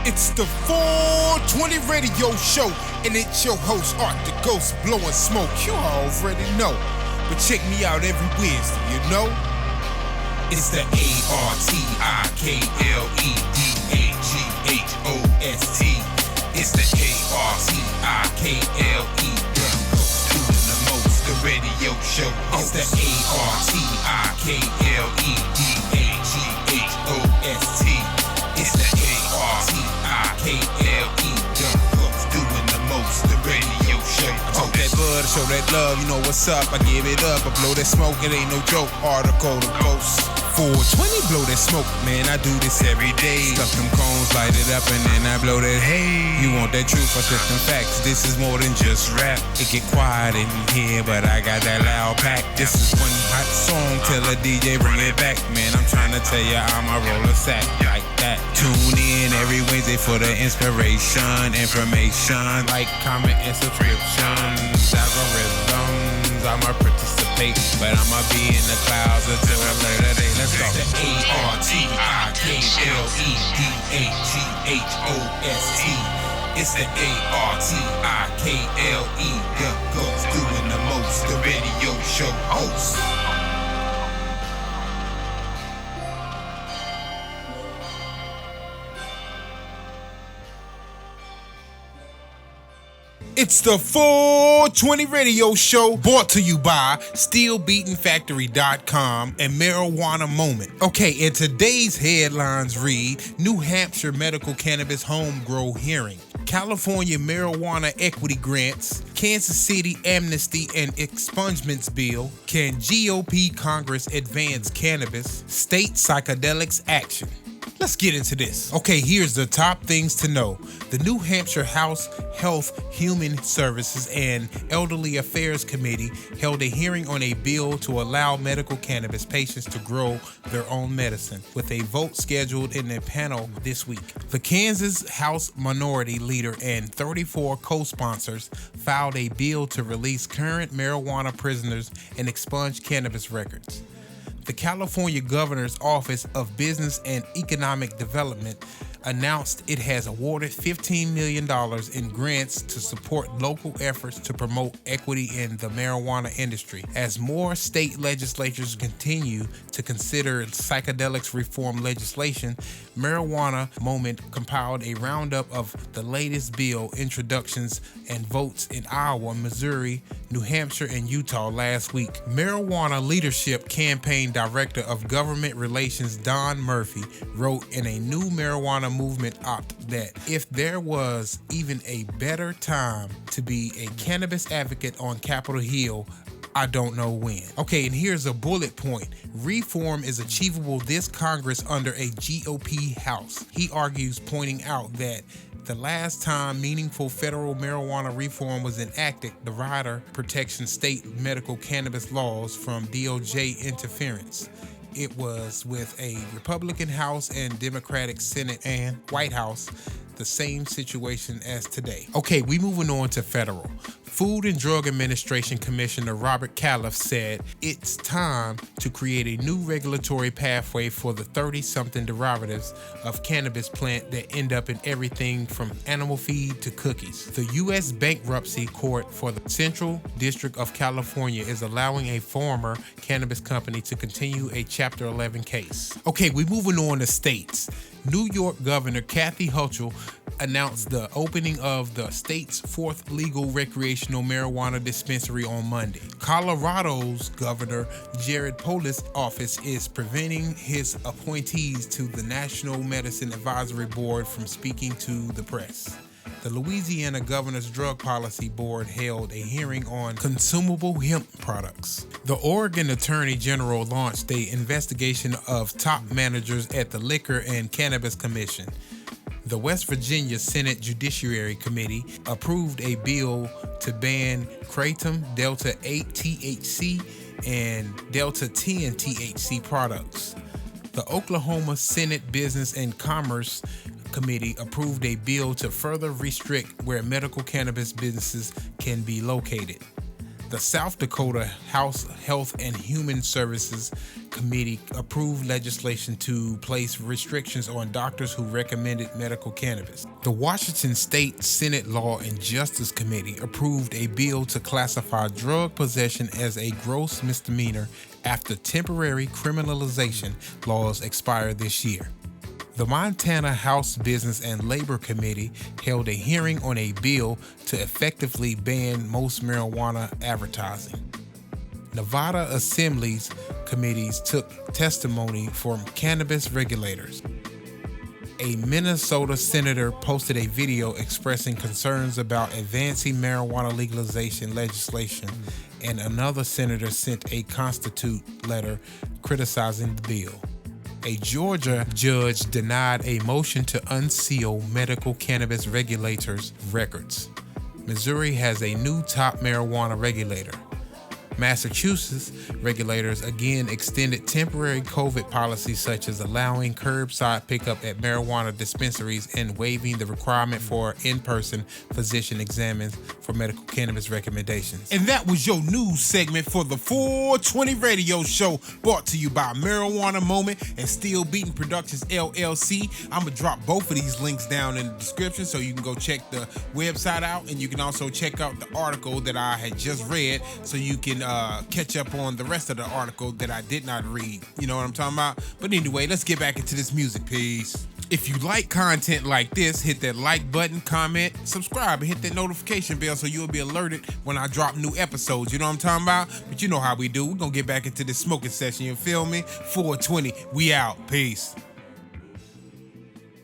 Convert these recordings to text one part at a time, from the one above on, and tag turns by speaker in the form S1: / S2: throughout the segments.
S1: It's the 420 radio show, and it's your host, Art the Ghost, blowing smoke. You already know, but check me out every Wednesday, you know? It's the ARTIKLEDAGHOST. It's the ARTIKLE, doing the most, the radio show. It's the ARTIKLEDAGHOST. It's the ARTIKLE, doing the most, the radio show. I talk that bud, show that love, you know what's up. I give it up, I blow that smoke, it ain't no joke. Article the Ghost. 420, blow that smoke, man, I do this every day. Stuff them cones, light it up, and then I blow that hay. You want that truth, I spit them facts. This is more than just rap. It get quiet in here, but I got that loud pack. This is one hot song, tell a DJ bring it back. Man, I'm trying to tell ya I'm a roller sack like that. Tune in every Wednesday for the inspiration, information, like, comment, and subscriptions, algorithms. I'ma participate, but I'ma be in the clouds until a later day. Let's go. The ARTIKLEDAGHOST. It's the ARTIKLE, Ghost doing the most, the radio show host. It's the 420 radio show, brought to you by StillBeatingFactory.com and Marijuana Moment. Okay, and today's headlines read, New Hampshire medical cannabis homegrow hearing, California marijuana equity grants, Kansas City amnesty and expungements bill, can GOP Congress advance cannabis, state psychedelics action. Let's get into this. Okay, here's the top things to know. The New Hampshire House Health, Human Services, and Elderly Affairs Committee held a hearing on a bill to allow medical cannabis patients to grow their own medicine, with a vote scheduled in the panel this week. The Kansas House Minority Leader and 34 co-sponsors filed a bill to release current marijuana prisoners and expunge cannabis records. The California Governor's Office of Business and Economic Development announced it has awarded $15 million in grants to support local efforts to promote equity in the marijuana industry. As more state legislatures continue to consider psychedelics reform legislation, Marijuana Moment compiled a roundup of the latest bill introductions and votes in Iowa, Missouri, New Hampshire, and Utah last week. Marijuana Leadership Campaign Director of Government Relations Don Murphy wrote in a new marijuana movement opt that if there was even a better time to be a cannabis advocate on Capitol Hill, I don't know when. Okay, and here's a bullet point. Reform is achievable this Congress under a GOP House. He argues, pointing out that the last time meaningful federal marijuana reform was enacted, the rider protects state medical cannabis laws from DOJ interference. It was with a Republican House and Democratic Senate and White House, the same situation as today. Okay, we moving on to federal. Food and Drug Administration Commissioner Robert Califf said it's time to create a new regulatory pathway for the 30-something derivatives of cannabis plant that end up in everything from animal feed to cookies. The U.S. Bankruptcy Court for the Central District of California is allowing a former cannabis company to continue a Chapter 11 case. Okay, we're moving on to states. New York Governor Kathy Hochul announced the opening of the state's fourth legal recreational marijuana dispensary on Monday. Colorado's Governor Jared Polis' office is preventing his appointees to the National Medicine Advisory Board from speaking to the press. The Louisiana Governor's Drug Policy Board held a hearing on consumable hemp products. The Oregon Attorney General launched an investigation of top managers at the Liquor and Cannabis Commission. The West Virginia Senate Judiciary Committee approved a bill to ban Kratom Delta 8 THC and Delta 10 THC products. The Oklahoma Senate Business and Commerce Committee approved a bill to further restrict where medical cannabis businesses can be located. The South Dakota House Health and Human Services Committee approved legislation to place restrictions on doctors who recommended medical cannabis. The Washington State Senate Law and Justice Committee approved a bill to classify drug possession as a gross misdemeanor after temporary criminalization laws expire this year. The Montana House Business and Labor Committee held a hearing on a bill to effectively ban most marijuana advertising. Nevada Assembly's committees took testimony from cannabis regulators. A Minnesota senator posted a video expressing concerns about advancing marijuana legalization legislation, and another senator sent a constitute letter criticizing the bill. A Georgia judge denied a motion to unseal medical cannabis regulators' records. Missouri has a new top marijuana regulator. Massachusetts regulators again extended temporary COVID policies such as allowing curbside pickup at marijuana dispensaries and waiving the requirement for in-person physician exams for medical cannabis recommendations. And that was your news segment for the 420 radio show, brought to you by Marijuana Moment and Still Beating Productions LLC. I'm gonna drop both of these links down in the description so you can go check the website out, and you can also check out the article that I had just read so you can catch up on the rest of the article that I did not read. You know what I'm talking about? But anyway, let's get back into this music piece. If you like content like this, hit that like button, comment, subscribe, and hit that notification bell so you'll be alerted when I drop new episodes. You know what I'm talking about? But you know how we do. We're going to get back into this smoking session. You feel me? 420, we out. Peace.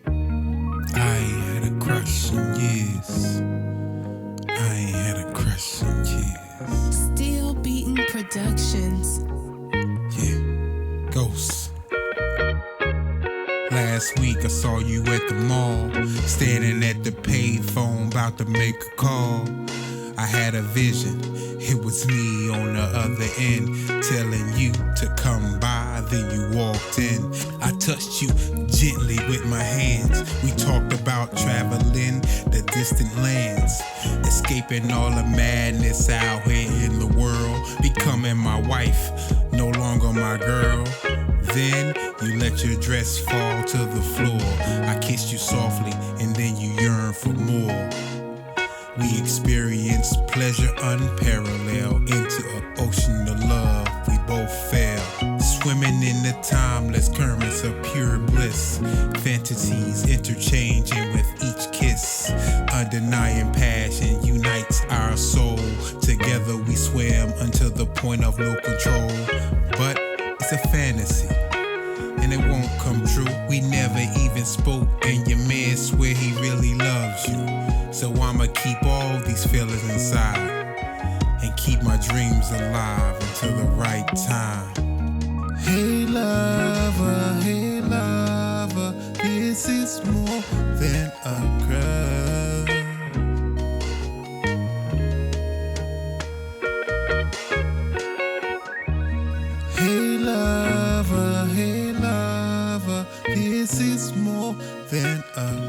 S1: I ain't had a crush in years. I ain't had a crush in years.
S2: Still Beating Productions.
S1: Yeah, Ghost. Last week I saw you at the mall, standing at the payphone about to make a call. I had a vision, it was me on the other end, telling you to come by, then you walked in. I touched you gently with my hands. We talked about traveling the distant lands, escaping all the madness out here in the world, becoming my wife, no longer my girl. Then you let your dress fall to the floor. I kissed you softly and then you yearned for more. We experienced pleasure unparalleled into an ocean of love. We both fell, swimming in the timeless currents of pure bliss. Fantasies interchanging with each kiss. Undenying passion unites our soul. Together we swam until the point of no control. But it's a fantasy, and it won't come true. We never even spoke, and your man swear he really loves you. So I'ma keep all these feelings inside and keep my dreams alive until the right time. Hey lover, this is more than a crush. Hey lover, this is more than a